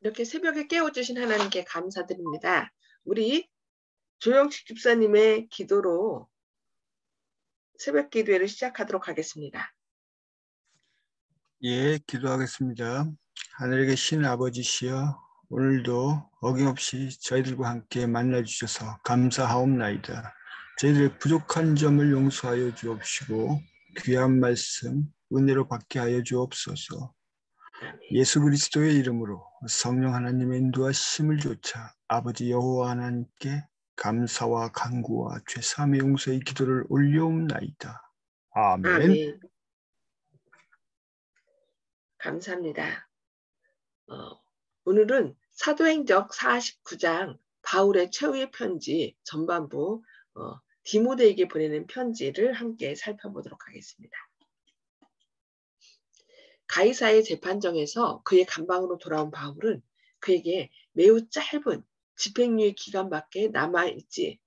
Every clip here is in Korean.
이렇게 새벽에 깨워주신 하나님께 감사드립니다. 우리 조영식 집사님의 기도로 새벽 기도회를 시작하도록 하겠습니다. 예, 기도하겠습니다. 하늘에 계신 아버지시여, 오늘도 어김없이 저희들과 함께 만나주셔서 감사하옵나이다. 저희들의 부족한 점을 용서하여 주옵시고 귀한 말씀 은혜로 받게 하여 주옵소서. 아멘. 예수 그리스도의 이름으로 성령 하나님의 인도하심을 조차 아버지 여호와 하나님께 감사와 간구와 죄사함의 용서의 기도를 올려옵나이다. 아멘. 아멘. 감사합니다. 오늘은 사도행적 49장 바울의 최후의 편지 전반부 디모데에게 보내는 편지를 함께 살펴보도록 하겠습니다. 가이사의 재판정에서 그의 감방으로 돌아온 바울은 그에게 매우 짧은 집행유예 기간밖에 남아있지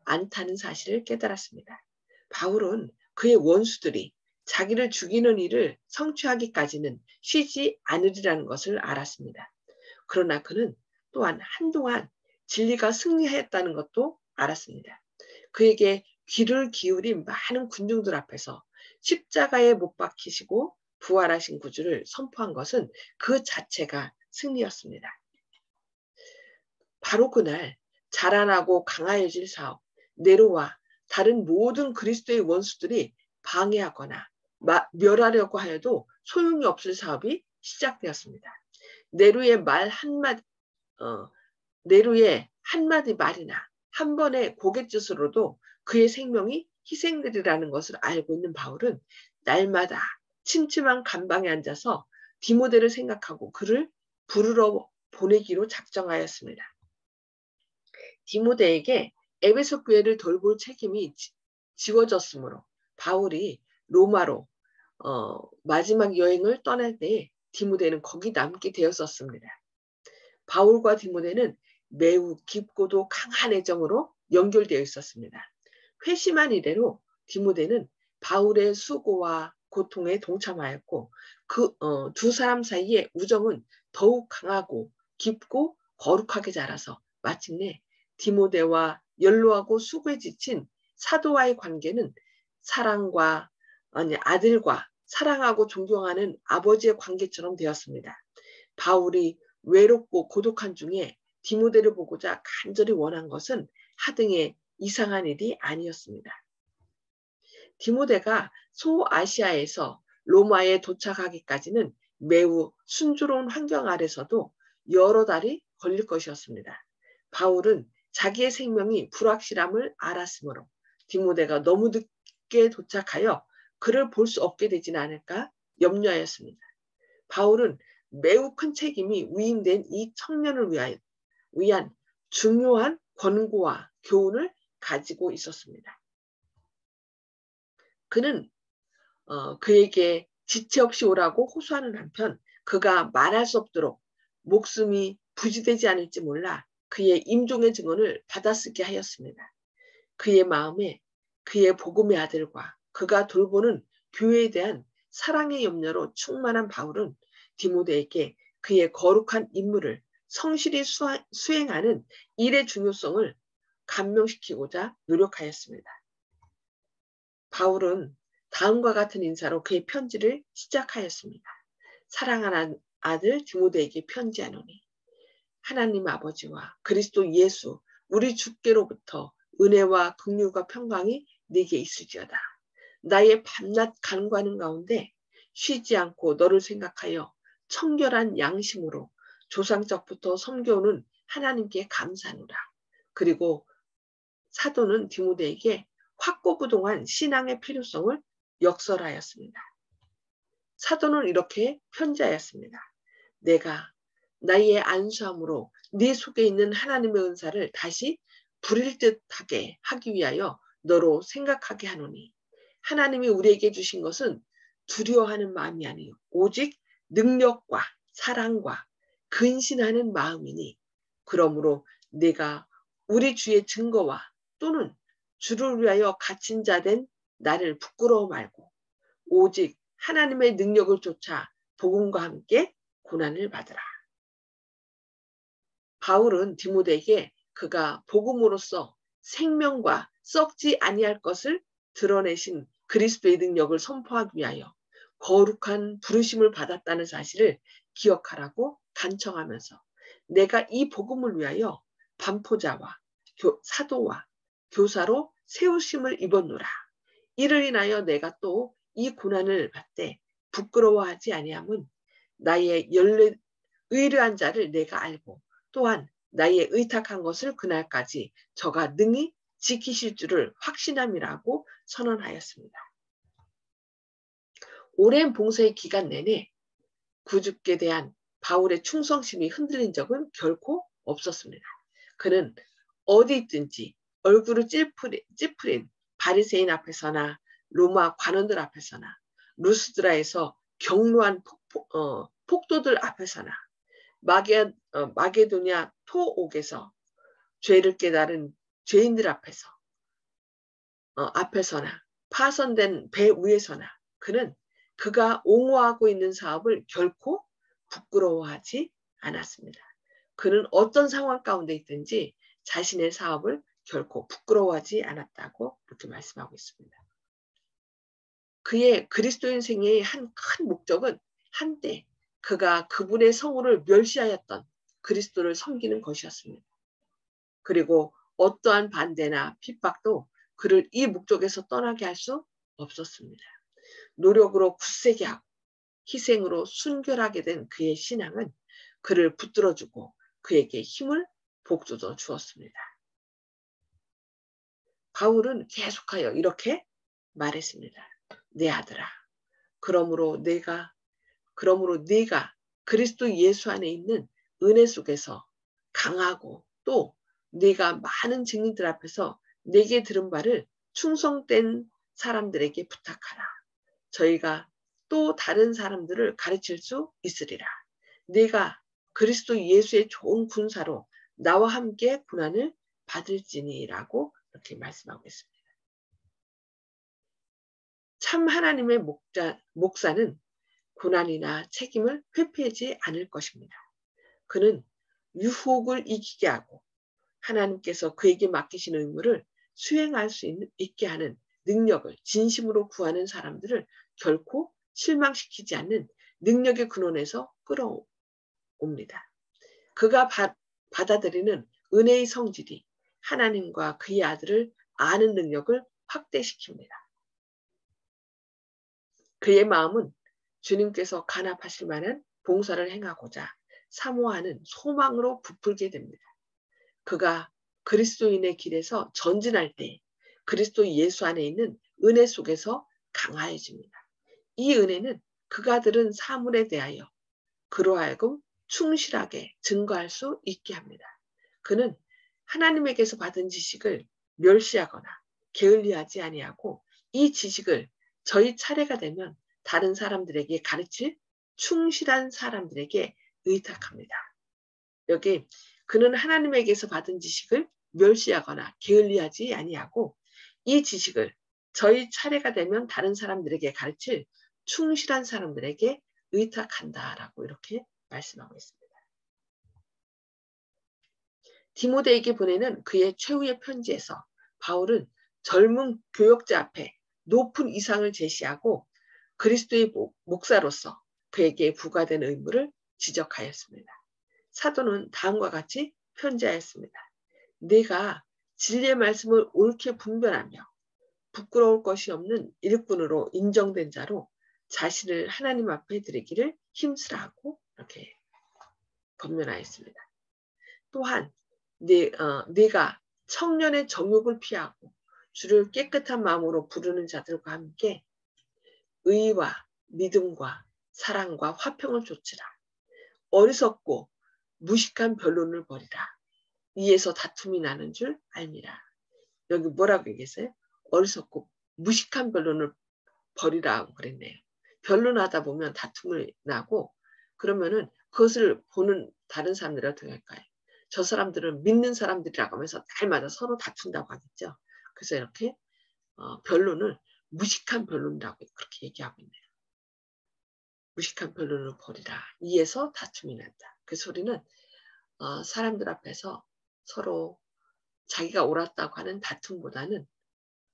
않다는 사실을 깨달았습니다. 바울은 그의 원수들이 자기를 죽이는 일을 성취하기까지는 쉬지 않으리라는 것을 알았습니다. 그러나 그는 또한 한동안 진리가 승리하였다는 것도 알았습니다. 그에게 귀를 기울인 많은 군중들 앞에서 십자가에 못 박히시고 부활하신 구주를 선포한 것은 그 자체가 승리였습니다. 바로 그날 자라나고 강하여질 사업, 네로와 다른 모든 그리스도의 원수들이 방해하거나 멸하려고 하여도 소용이 없을 사업이 시작되었습니다. 네로의 네로의 한마디 말이나 한 번의 고갯짓으로도 그의 생명이 희생되리라는 것을 알고 있는 바울은 날마다 침침한 감방에 앉아서 디모데를 생각하고 그를 부르러 보내기로 작정하였습니다. 디모데에게 에베소 교회를 돌볼 책임이 지워졌으므로 바울이 로마로 마지막 여행을 떠날 때 디모데는 거기 남게 되었었습니다. 바울과 디모데는 매우 깊고도 강한 애정으로 연결되어 있었습니다. 회심한 이래로 디모데는 바울의 수고와 고통에 동참하였고 그 두 사람 사이의 우정은 더욱 강하고 깊고 거룩하게 자라서 마침내 디모데와 연로하고 수고에 지친 사도와의 관계는 아들과 사랑하고 존경하는 아버지의 관계처럼 되었습니다. 바울이 외롭고 고독한 중에 디모데를 보고자 간절히 원한 것은 하등의 이상한 일이 아니었습니다. 디모데가 소아시아에서 로마에 도착하기까지는 매우 순조로운 환경 아래서도 여러 달이 걸릴 것이었습니다. 바울은 자기의 생명이 불확실함을 알았으므로 디모데가 너무 늦게 도착하여 그를 볼 수 없게 되지는 않을까 염려하였습니다. 바울은 매우 큰 책임이 위임된 이 청년을 위한 중요한 권고와 교훈을 가지고 있었습니다. 그는 그에게 지체 없이 오라고 호소하는 한편 그가 말할 수 없도록 목숨이 부지되지 않을지 몰라 그의 임종의 증언을 받아쓰게 하였습니다. 그의 마음에 그의 복음의 아들과 그가 돌보는 교회에 대한 사랑의 염려로 충만한 바울은 디모데에게 그의 거룩한 임무를 성실히 수행하는 일의 중요성을 감명시키고자 노력하였습니다. 바울은 다음과 같은 인사로 그의 편지를 시작하였습니다. 사랑하는 아들 디모데에게 편지하노니 하나님 아버지와 그리스도 예수 우리 주께로부터 은혜와 긍휼과 평강이 네게 있을지어다. 나의 밤낮 간구하는 가운데 쉬지 않고 너를 생각하여 청결한 양심으로 조상적부터 섬겨오는 하나님께 감사하노라. 그리고 사도는 디모데에게 확고부동한 신앙의 필요성을 역설하였습니다. 사도는 이렇게 편지하였습니다. 내가 나의 안수함으로 네 속에 있는 하나님의 은사를 다시 부릴 듯하게 하기 위하여 너로 생각하게 하노니 하나님이 우리에게 주신 것은 두려워하는 마음이 아니요 오직 능력과 사랑과 근신하는 마음이니 그러므로 내가 우리 주의 증거와 또는 주를 위하여 갇힌 자 된 나를 부끄러워 말고 오직 하나님의 능력을 쫓아 복음과 함께 고난을 받으라. 바울은 디모데에게 그가 복음으로써 생명과 썩지 아니할 것을 드러내신 그리스도의 능력을 선포하기 위하여 거룩한 부르심을 받았다는 사실을 기억하라고 간청하면서 내가 이 복음을 위하여 반포자와 사도와 교사로 세우심을 입었노라. 이를 인하여 내가 또 이 고난을 받되 부끄러워하지 아니함은 나의 의뢰한 자를 내가 알고 또한 나의 의탁한 것을 그날까지 저가 능히 지키실 줄을 확신함이라고 선언하였습니다. 오랜 봉사의 기간 내내 구주께 대한 바울의 충성심이 흔들린 적은 결코 없었습니다. 그는 어디 있든지 얼굴을 찌푸린 바리새인 앞에서나 로마 관원들 앞에서나 루스드라에서 경로한 폭도들 앞에서나 마게도냐 토옥에서 죄를 깨달은 죄인들 앞에서나 파손된 배 위에서나 그는 그가 옹호하고 있는 사업을 결코 부끄러워하지 않았습니다. 그는 어떤 상황 가운데 있든지 자신의 사업을 결코 부끄러워하지 않았다고 이렇게 말씀하고 있습니다. 그의 그리스도인 생애의 한 큰 목적은 한때 그가 그분의 성호를 멸시하였던 그리스도를 섬기는 것이었습니다. 그리고 어떠한 반대나 핍박도 그를 이 목적에서 떠나게 할 수 없었습니다. 노력으로 굳세게 하고 희생으로 순결하게 된 그의 신앙은 그를 붙들어주고 그에게 힘을 북돋워 주었습니다. 바울은 계속하여 이렇게 말했습니다. 내 아들아, 그러므로 네가 그리스도 예수 안에 있는 은혜 속에서 강하고 또 네가 많은 증인들 앞에서 내게 들은 바를 충성된 사람들에게 부탁하라. 저희가 또 다른 사람들을 가르칠 수 있으리라. 네가 그리스도 예수의 좋은 군사로 나와 함께 고난을 받을지니라고 이렇게 말씀하고 있습니다. 참 하나님의 목사는 고난이나 책임을 회피하지 않을 것입니다. 그는 유혹을 이기게 하고 하나님께서 그에게 맡기신 의무를 수행할 수 있게 하는 능력을 진심으로 구하는 사람들을 결코 실망시키지 않는 능력의 근원에서 끌어옵니다. 그가 받아들이는 은혜의 성질이 하나님과 그의 아들을 아는 능력을 확대시킵니다. 그의 마음은 주님께서 간합하실 만한 봉사를 행하고자 사모하는 소망으로 부풀게 됩니다. 그가 그리스도인의 길에서 전진할 때 그리스도 예수 안에 있는 은혜 속에서 강화해집니다. 이 은혜는 그가 들은 사물에 대하여 그로 하여금 충실하게 증거할 수 있게 합니다. 그는 하나님에게서 받은 지식을 멸시하거나 게을리하지 아니하고 이 지식을 저희 차례가 되면 다른 사람들에게 가르칠 충실한 사람들에게 의탁합니다. 여기 그는 하나님에게서 받은 지식을 멸시하거나 게을리하지 아니하고 이 지식을 저희 차례가 되면 다른 사람들에게 가르칠 충실한 사람들에게 의탁한다라고 이렇게 말씀하고 있습니다. 디모데에게 보내는 그의 최후의 편지에서 바울은 젊은 교역자 앞에 높은 이상을 제시하고 그리스도의 목사로서 그에게 부과된 의무를 지적하였습니다. 사도는 다음과 같이 편지하였습니다. 내가 진리의 말씀을 옳게 분별하며 부끄러울 것이 없는 일꾼으로 인정된 자로 자신을 하나님 앞에 드리기를 힘쓰라고 이렇게 권면하였습니다. 또한 네가 청년의 정욕을 피하고 주를 깨끗한 마음으로 부르는 자들과 함께 의와 믿음과 사랑과 화평을 좇으라. 어리석고 무식한 변론을 버리라. 이에서 다툼이 나는 줄 알미라. 여기 뭐라고 얘기했어요? 어리석고 무식한 변론을 버리라고 그랬네요. 변론하다 보면 다툼을 나고 그러면은 그것을 보는 다른 사람들이 어떻게 할까요? 저 사람들은 믿는 사람들이라고 하면서 날마다 서로 다툰다고 하겠죠. 그래서 이렇게 변론을 무식한 변론이라고 그렇게 얘기하고 있네요. 무식한 변론을 버리라. 이에서 다툼이 난다. 그 소리는 사람들 앞에서 서로 자기가 옳았다고 하는 다툼보다는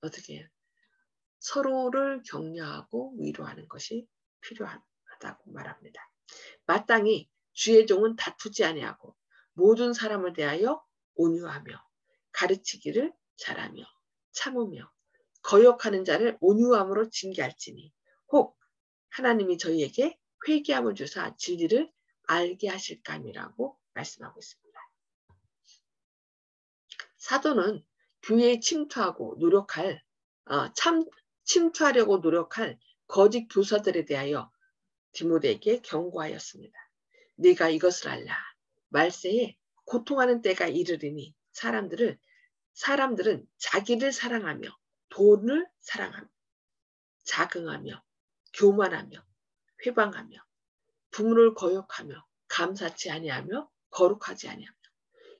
어떻게 해요? 서로를 격려하고 위로하는 것이 필요하다고 말합니다. 마땅히 주의 종은 다투지 아니하고 모든 사람을 대하여 온유하며 가르치기를 잘하며 참으며 거역하는 자를 온유함으로 징계할지니 혹 하나님이 저희에게 회개함을 주사 진리를 알게 하실까 함이라고 말씀하고 있습니다. 사도는 교회에 침투하고 노력할 침투하려고 노력할 거짓 교사들에 대하여 디모데에게 경고하였습니다. 네가 이것을 알라. 말세에 고통하는 때가 이르리니 사람들은 자기를 사랑하며 돈을 사랑하며 자긍하며 교만하며 회방하며 부모를 거역하며 감사치 아니하며 거룩하지 아니하며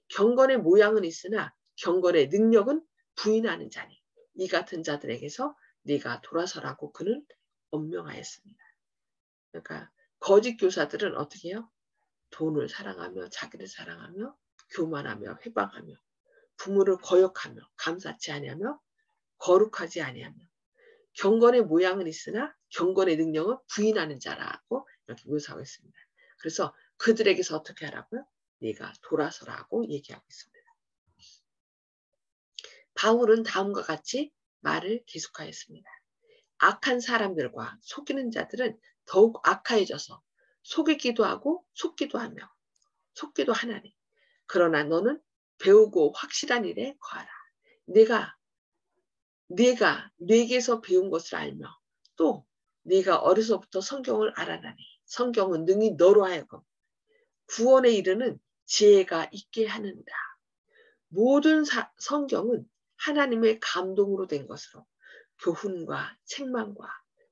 경건의 모양은 있으나 경건의 능력은 부인하는 자니 이 같은 자들에게서 네가 돌아서라고 그는 엄명하였습니다. 그러니까 거짓 교사들은 어떻게 해요? 돈을 사랑하며 자기를 사랑하며 교만하며 회방하며 부모를 거역하며 감사치 아니하며 거룩하지 아니하며 경건의 모양은 있으나 경건의 능력은 부인하는 자라고 이렇게 묘사하고 있습니다. 그래서 그들에게서 어떻게 하라고요? 네가 돌아서라고 얘기하고 있습니다. 바울은 다음과 같이 말을 계속하였습니다. 악한 사람들과 속이는 자들은 더욱 악해져서 속이기도 하고 속기도 하나니 그러나 너는 배우고 확실한 일에 거하라. 네가 네게서 배운 것을 알며 또 네가 어려서부터 성경을 알아나니 성경은 능히 너로 하여금 구원에 이르는 지혜가 있게 하느니라. 모든 성경은 하나님의 감동으로 된 것으로 교훈과 책망과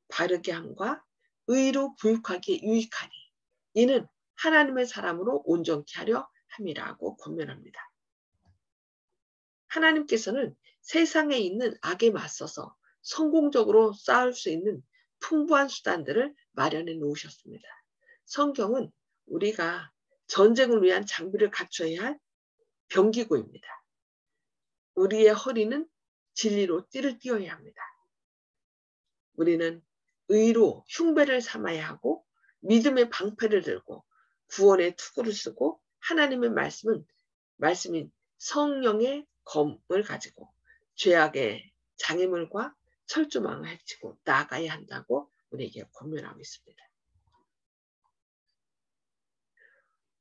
바르게 함과 의로 부육하기에 유익하니 이는 하나님의 사람으로 온전케 하려 함이라고 권면합니다. 하나님께서는 세상에 있는 악에 맞서서 성공적으로 싸울 수 있는 풍부한 수단들을 마련해 놓으셨습니다. 성경은 우리가 전쟁을 위한 장비를 갖춰야 할 병기고입니다. 우리의 허리는 진리로 띠를 띄어야 합니다. 우리는 의로 흉배를 삼아야 하고 믿음의 방패를 들고 구원의 투구를 쓰고 하나님의 말씀인 성령의 검을 가지고 죄악의 장애물과 철조망을 헤치고 나아가야 한다고 우리에게 권면하고 있습니다.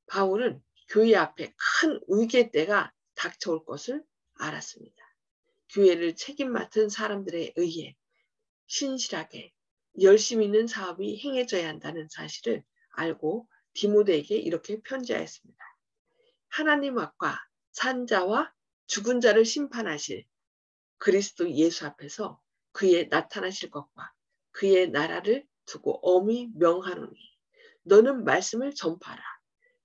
바울은 교회 앞에 큰 위기의 때가 닥쳐올 것을 알았습니다. 교회를 책임 맡은 사람들에 의해 신실하게 열심히 있는 사업이 행해져야 한다는 사실을 알고 디모데에게 이렇게 편지하였습니다. 하나님 앞과 산자와 죽은 자를 심판하실 그리스도 예수 앞에서 그의 나타나실 것과 그의 나라를 두고 엄히 명하노니 너는 말씀을 전파하라.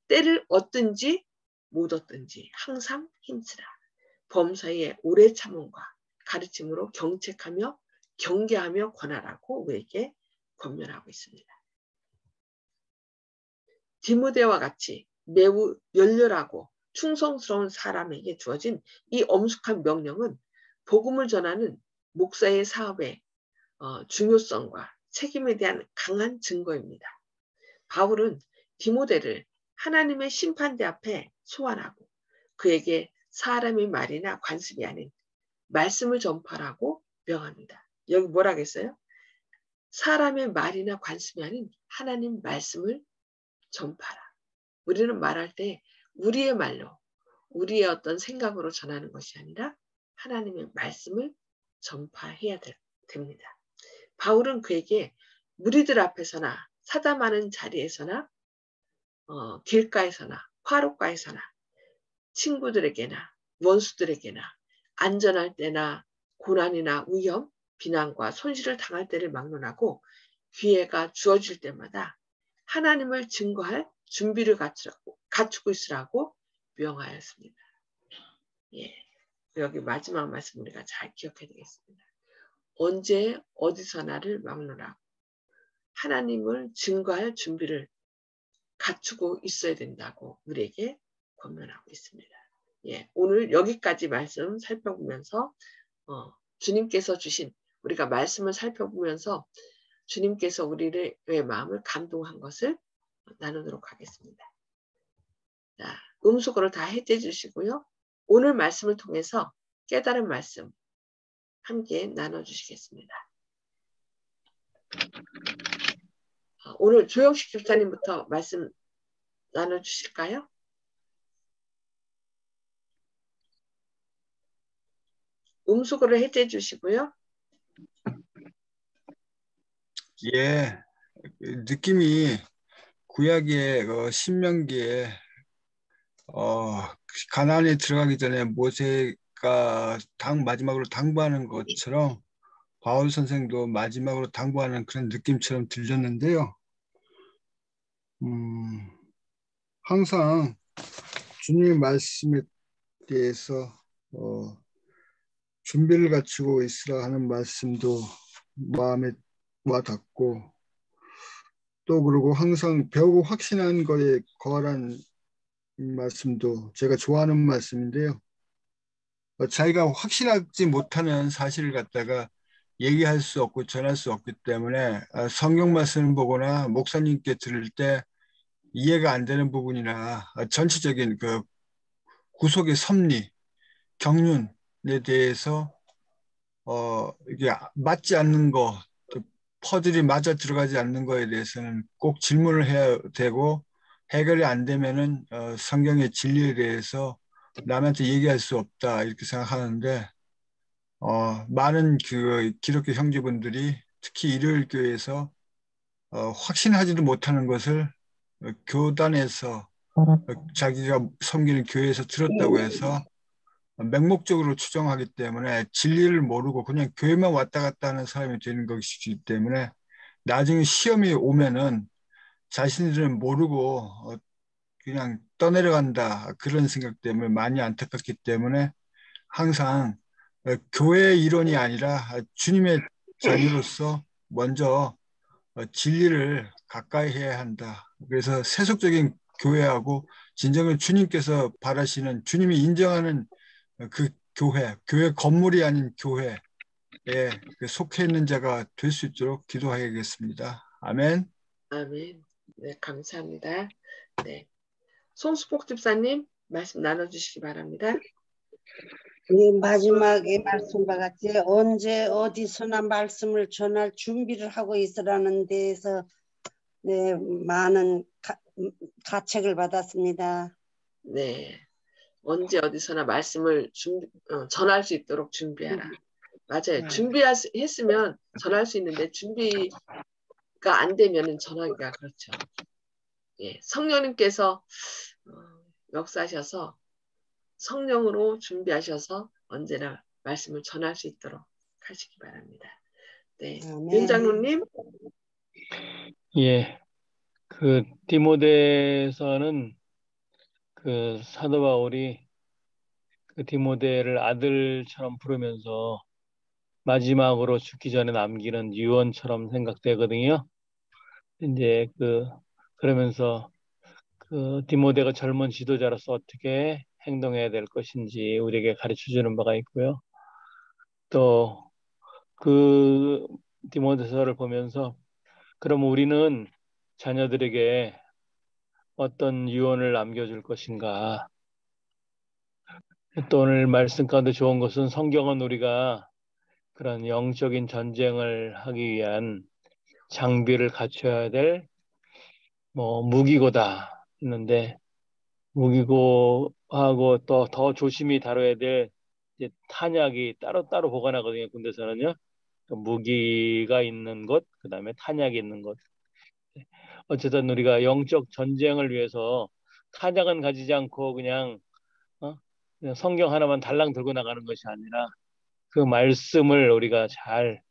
때를 얻든지 못 얻든지 항상 힘쓰라. 범사에 오래 참음과 가르침으로 경책하며 경계하며 권하라고 우리에게 권면하고 있습니다. 디모데와 같이 매우 열렬하고 충성스러운 사람에게 주어진 이 엄숙한 명령은 복음을 전하는 목사의 사업의 중요성과 책임에 대한 강한 증거입니다. 바울은 디모데를 하나님의 심판대 앞에 소환하고 그에게 사람의 말이나 관습이 아닌 말씀을 전파하라고 명합니다. 여기 뭐라겠어요? 사람의 말이나 관습이 아닌 하나님 말씀을 전파하라. 우리는 말할 때 우리의 말로 우리의 어떤 생각으로 전하는 것이 아니라 하나님의 말씀을 전파해야 됩니다. 바울은 그에게 무리들 앞에서나 사담하는 자리에서나 길가에서나 화로가에서나 친구들에게나 원수들에게나 안전할 때나 고난이나 위험, 비난과 손실을 당할 때를 막론하고 기회가 주어질 때마다 하나님을 증거할 준비를 갖추고 있으라고 명하였습니다. 예, 여기 마지막 말씀 우리가 잘 기억해야 되겠습니다. 언제 어디서나를 막론하고 하나님을 증거할 준비를 갖추고 있어야 된다고 우리에게 권면하고 있습니다. 예, 오늘 여기까지 말씀 살펴보면서 주님께서 주신 우리가 말씀을 살펴보면서 주님께서 우리의 마음을 감동한 것을 나누도록 하겠습니다. 자, 음수거를 다 해제 주시고요. 오늘 말씀을 통해서 깨달은 말씀 함께 나눠주시겠습니다. 오늘 조영식 집사님부터 말씀 나눠주실까요? 음수거를 해제 주시고요. 예, 느낌이 구약의 신명기에 가나안에 들어가기 전에 모세가 마지막으로 당부하는 것처럼 바울 선생도 마지막으로 당부하는 그런 느낌처럼 들렸는데요. 항상 주님의 말씀에 대해서 준비를 갖추고 있으라 하는 말씀도 마음에 와닿고, 또 그리고 항상 배우고 확신한 거에 거하라는 말씀도 제가 좋아하는 말씀인데요. 자기가 확신하지 못하는 사실을 갖다가 얘기할 수 없고 전할 수 없기 때문에 성경 말씀을 보거나 목사님께 들을 때 이해가 안 되는 부분이나 전체적인 그 구속의 섭리, 경륜에 대해서 이게 맞지 않는 거, 또 퍼즐이 맞아 들어가지 않는 거에 대해서는 꼭 질문을 해야 되고, 해결이 안 되면은 성경의 진리에 대해서 남한테 얘기할 수 없다 이렇게 생각하는데, 많은 그 기독교 형제분들이 특히 일요일 교회에서 확신하지도 못하는 것을 교단에서 자기가 섬기는 교회에서 들었다고 해서 맹목적으로 추정하기 때문에 진리를 모르고 그냥 교회만 왔다 갔다 하는 사람이 되는 것이기 때문에 나중에 시험이 오면은 자신들은 모르고 그냥 떠내려간다 그런 생각 때문에 많이 안타깝기 때문에 항상 교회 이론이 아니라 주님의 자녀로서 먼저 진리를 가까이 해야 한다. 그래서 세속적인 교회하고 진정을 주님께서 바라시는 주님이 인정하는 그 교회 건물이 아닌 교회에 속해 있는 자가 될 수 있도록 기도하겠습니다. 아멘. 아멘. 네, 감사합니다. 네, 송수복 집사님 말씀 나눠주시기 바랍니다. 네, 마지막에 말씀과 같이 언제 어디서나 말씀을 전할 준비를 하고 있으라는 데에서 네, 많은 가책을 받았습니다. 네, 언제 어디서나 말씀을 전할 수 있도록 준비하라. 맞아요. 준비했으면 전할 수 있는데 준비가 안 되면 전하기가 그렇죠. 예, 성령님께서 역사하셔서 성령으로 준비하셔서 언제나 말씀을 전할 수 있도록 하시기 바랍니다. 네, 윤장로님. 예, 그 디모데서는 그 사도 바울이 그 디모데를 아들처럼 부르면서 마지막으로 죽기 전에 남기는 유언처럼 생각되거든요. 이제 그러면서 그 디모데가 젊은 지도자로서 어떻게 행동해야 될 것인지 우리에게 가르쳐 주는 바가 있고요. 또 그 디모데서를 보면서 그럼 우리는 자녀들에게 어떤 유언을 남겨줄 것인가? 또 오늘 말씀 가운데 좋은 것은 성경은 우리가 그런 영적인 전쟁을 하기 위한 장비를 갖춰야 될 무기고다 했는데 무기고하고 또 더 조심히 다뤄야 될 이제 탄약이 따로따로 보관하거든요. 군대에서는요. 무기가 있는 것, 그다음에 탄약이 있는 것. 어쨌든 우리가 영적 전쟁을 위해서 탄약은 가지지 않고 그냥 성경 하나만 달랑 들고 나가는 것이 아니라 그 말씀을 우리가 잘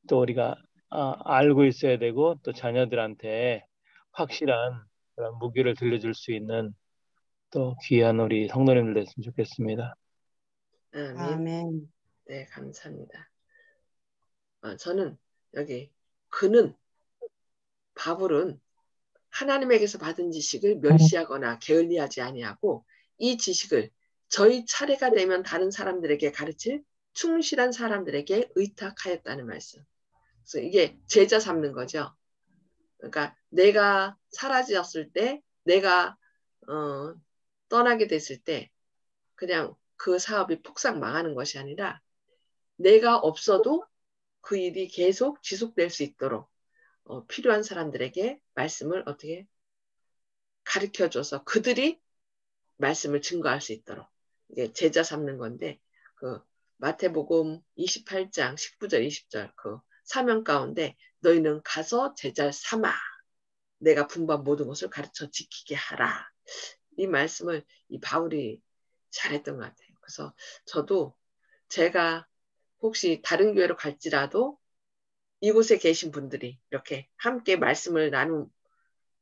또 우리가 알고 있어야 되고 또 자녀들한테 확실한 그런 무기를 들려줄 수 있는 또 귀한 우리 성도님들 됐으면 좋겠습니다. 아멘. 네, 감사합니다. 저는 여기 바울은 하나님에게서 받은 지식을 멸시하거나 게을리하지 아니하고 이 지식을 저희 차례가 되면 다른 사람들에게 가르칠 충실한 사람들에게 의탁하였다는 말씀. 그래서 이게 제자 삼는 거죠. 그러니까 내가 사라졌을 때, 내가 떠나게 됐을 때 그냥 그 사업이 폭삭 망하는 것이 아니라 내가 없어도 그 일이 계속 지속될 수 있도록 필요한 사람들에게 말씀을 어떻게 가르쳐줘서 그들이 말씀을 증거할 수 있도록 이게 제자 삼는 건데 그 마태복음 28장 19절 20절 그 사명 가운데 너희는 가서 제자를 삼아 내가 분부한 모든 것을 가르쳐 지키게 하라. 이 말씀을 이 바울이 잘했던 것 같아요. 그래서 저도 제가 혹시 다른 교회로 갈지라도 이곳에 계신 분들이 이렇게 함께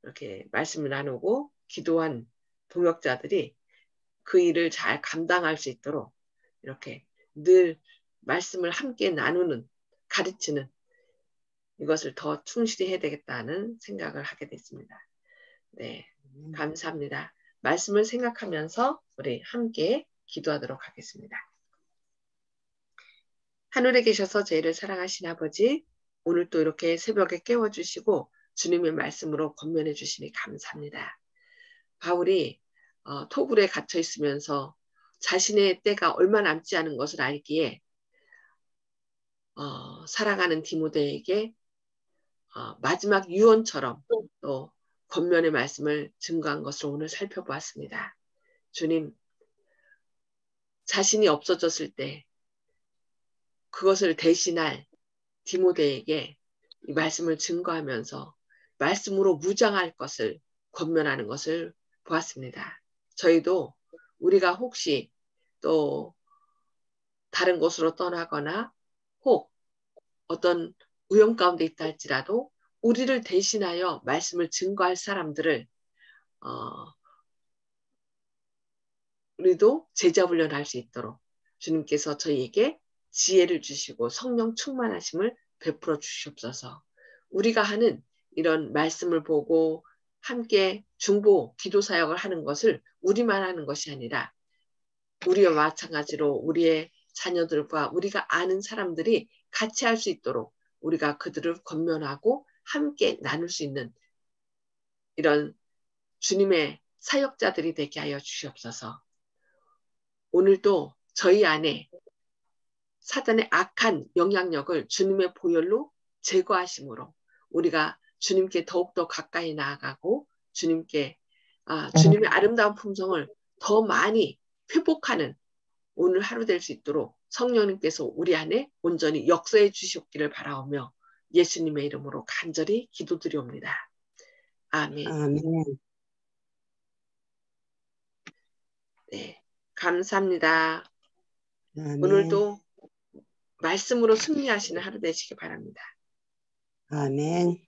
이렇게 말씀을 나누고 기도한 동역자들이 그 일을 잘 감당할 수 있도록 이렇게 늘 말씀을 함께 나누는, 가르치는 이것을 더 충실히 해야 되겠다는 생각을 하게 됐습니다. 네, 감사합니다. 말씀을 생각하면서 우리 함께 기도하도록 하겠습니다. 하늘에 계셔서 저희를 사랑하신 아버지, 오늘 또 이렇게 새벽에 깨워주시고 주님의 말씀으로 권면해 주시니 감사합니다. 바울이 토굴에 갇혀 있으면서 자신의 때가 얼마 남지 않은 것을 알기에 사랑하는 디모데에게 마지막 유언처럼 또 권면의 말씀을 증거한 것을 오늘 살펴보았습니다. 주님, 자신이 없어졌을 때 그것을 대신할 디모데에게 이 말씀을 증거하면서 말씀으로 무장할 것을 권면하는 것을 보았습니다. 저희도 우리가 혹시 또 다른 곳으로 떠나거나 혹 어떤 위험 가운데 있다 할지라도 우리를 대신하여 말씀을 증거할 사람들을 우리도 제자 훈련할 수 있도록 주님께서 저희에게 지혜를 주시고 성령 충만하심을 베풀어 주시옵소서. 우리가 하는 이런 말씀을 보고 함께 중보 기도 사역을 하는 것을 우리만 하는 것이 아니라 우리와 마찬가지로 우리의 자녀들과 우리가 아는 사람들이 같이 할 수 있도록 우리가 그들을 권면하고 함께 나눌 수 있는 이런 주님의 사역자들이 되게 하여 주시옵소서. 오늘도 저희 안에 사단의 악한 영향력을 주님의 보혈로 제거하심으로 우리가 주님께 더욱더 가까이 나아가고 주님의 아름다운 품성을 더 많이 회복하는 오늘 하루 될 수 있도록 성령님께서 우리 안에 온전히 역사해 주시옵기를 바라오며 예수님의 이름으로 간절히 기도드리옵니다. 아멘. 아멘. 네, 감사합니다. 아멘. 오늘도 말씀으로 승리하시는 하루 되시기 바랍니다. 아멘.